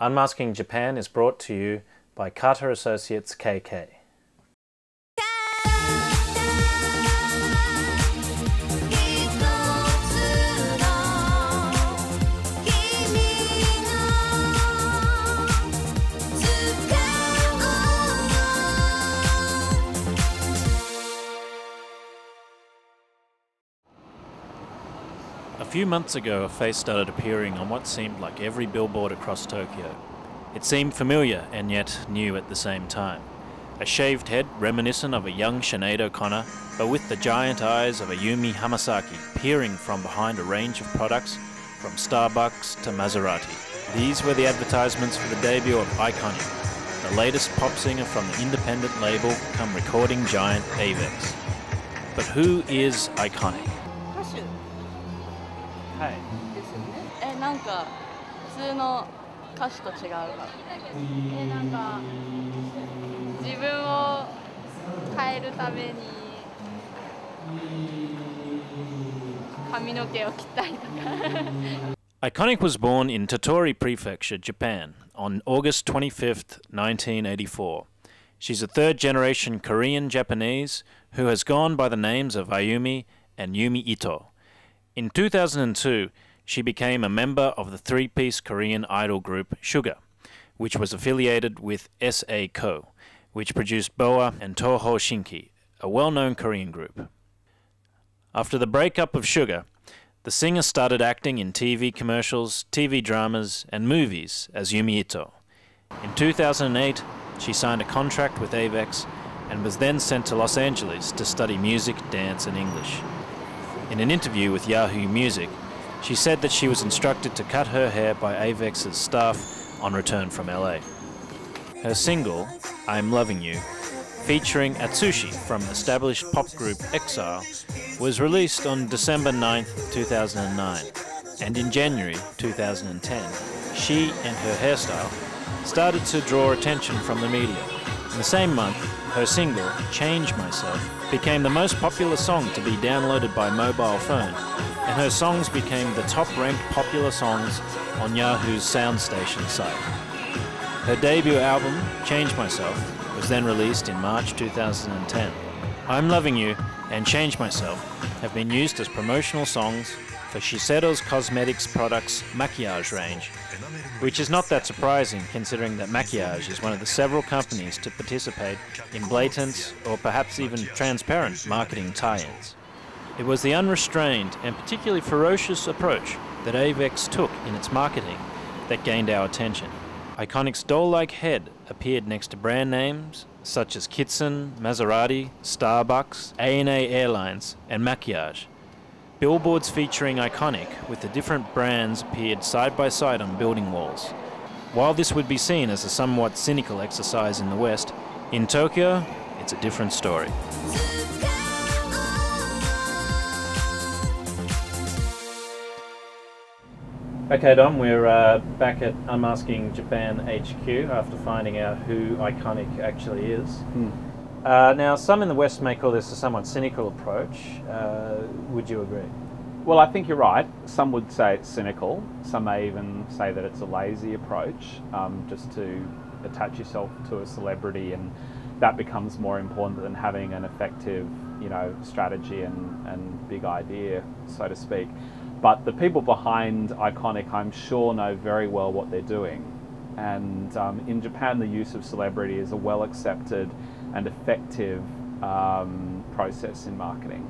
Unmasking Japan is brought to you by Carter Associates KK. A few months ago, a face started appearing on what seemed like every billboard across Tokyo. It seemed familiar and yet new at the same time. A shaved head reminiscent of a young Sinead O'Connor, but with the giant eyes of a Yumi Hamasaki peering from behind a range of products from Starbucks to Maserati. These were the advertisements for the debut of Iconiq, the latest pop singer from the independent label come recording giant Avex. But who is Iconiq? はいですよね。なんか普通の歌手と違う。なんか自分を変えるために髪の毛を切ったりとか。Iconiq was born in Tottori Prefecture, Japan, on August 25th, 1984. She's a third-generation Korean-Japanese who has gone by the names of Ayumi and Yumi Ito. In 2002, she became a member of the three-piece Korean idol group Sugar, which was affiliated with SA Co., which produced Boa and Toho Shinki, a well-known Korean group. After the breakup of Sugar, the singer started acting in TV commercials, TV dramas, and movies as Yumi Ito. In 2008, she signed a contract with Avex and was then sent to Los Angeles to study music, dance, and English. In an interview with Yahoo Music, she said that she was instructed to cut her hair by Avex's staff on return from LA. Her single, I'm Loving You, featuring Atsushi from established pop group Exile, was released on December 9, 2009, and in January 2010, she and her hairstyle started to draw attention from the media. In the same month, her single, Change Myself, became the most popular song to be downloaded by mobile phone, and her songs became the top-ranked popular songs on Yahoo's SoundStation site. Her debut album, Change Myself, was then released in March 2010. I'm Loving You and Change Myself have been used as promotional songs for Shiseido's cosmetics products maquillage range, which is not that surprising considering that maquillage is one of the several companies to participate in blatant or perhaps even transparent marketing tie-ins. It was the unrestrained and particularly ferocious approach that Avex took in its marketing that gained our attention. Iconiq's doll-like head appeared next to brand names such as Kitson, Maserati, Starbucks, ANA Airlines, and Maquillage. Billboards featuring Iconiq with the different brands appeared side by side on building walls. While this would be seen as a somewhat cynical exercise in the West, in Tokyo, it's a different story. Okay, Dom, we're back at Unmasking Japan HQ after finding out who Iconiq actually is. Now, some in the West may call this a somewhat cynical approach. Would you agree? Well, I think you're right. Some would say it's cynical. Some may even say that it's a lazy approach, just to attach yourself to a celebrity, and that becomes more important than having an effective, strategy and big idea, so to speak. But the people behind Iconiq, I'm sure, know very well what they're doing. And in Japan, the use of celebrity is a well-accepted and effective process in marketing.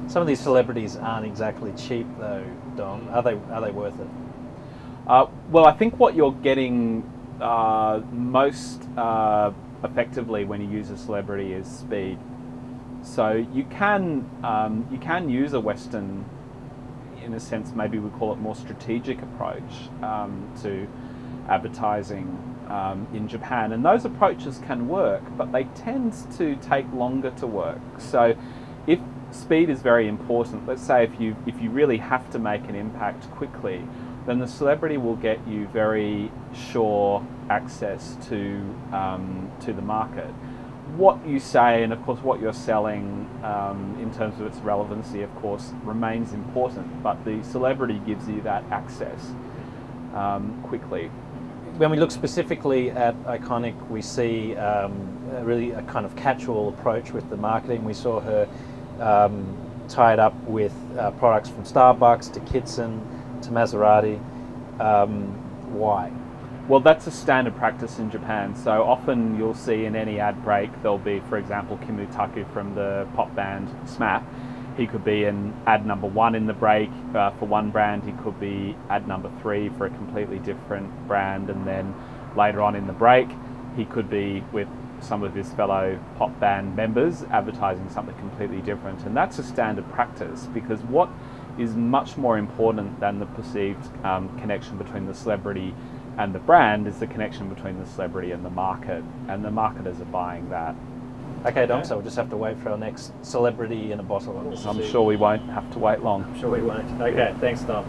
Some of these celebrities aren't exactly cheap, though, Dom. Are they worth it? Well, I think what you're getting most effectively when you use a celebrity is speed. So you can use a Western, in a sense, maybe we call it more strategic approach to advertising in Japan, and those approaches can work, but they tend to take longer to work. So if speed is very important, let's say if you really have to make an impact quickly, then the celebrity will get you very sure access to the market. What you say, and of course what you're selling in terms of its relevancy, of course, remains important, but the celebrity gives you that access quickly. when we look specifically at Iconiq, we see really a kind of catch-all approach with the marketing. We saw her tied up with products from Starbucks to Kitson to Maserati. Why? Well, that's a standard practice in Japan. So often you'll see in any ad break, there'll be, for example, Kimutaku from the pop band SMAP. He could be in ad number 1 in the break for one brand. He could be ad number 3 for a completely different brand. And then later on in the break, he could be with some of his fellow pop band members advertising something completely different. And that's a standard practice, because what is much more important than the perceived connection between the celebrity and the brand is the connection between the celebrity and the market, and the marketers are buying that. Okay, Dom, so we'll just have to wait for our next celebrity in a bottle. I'm sure we won't have to wait long. I'm sure we won't. Okay, thanks, Dom.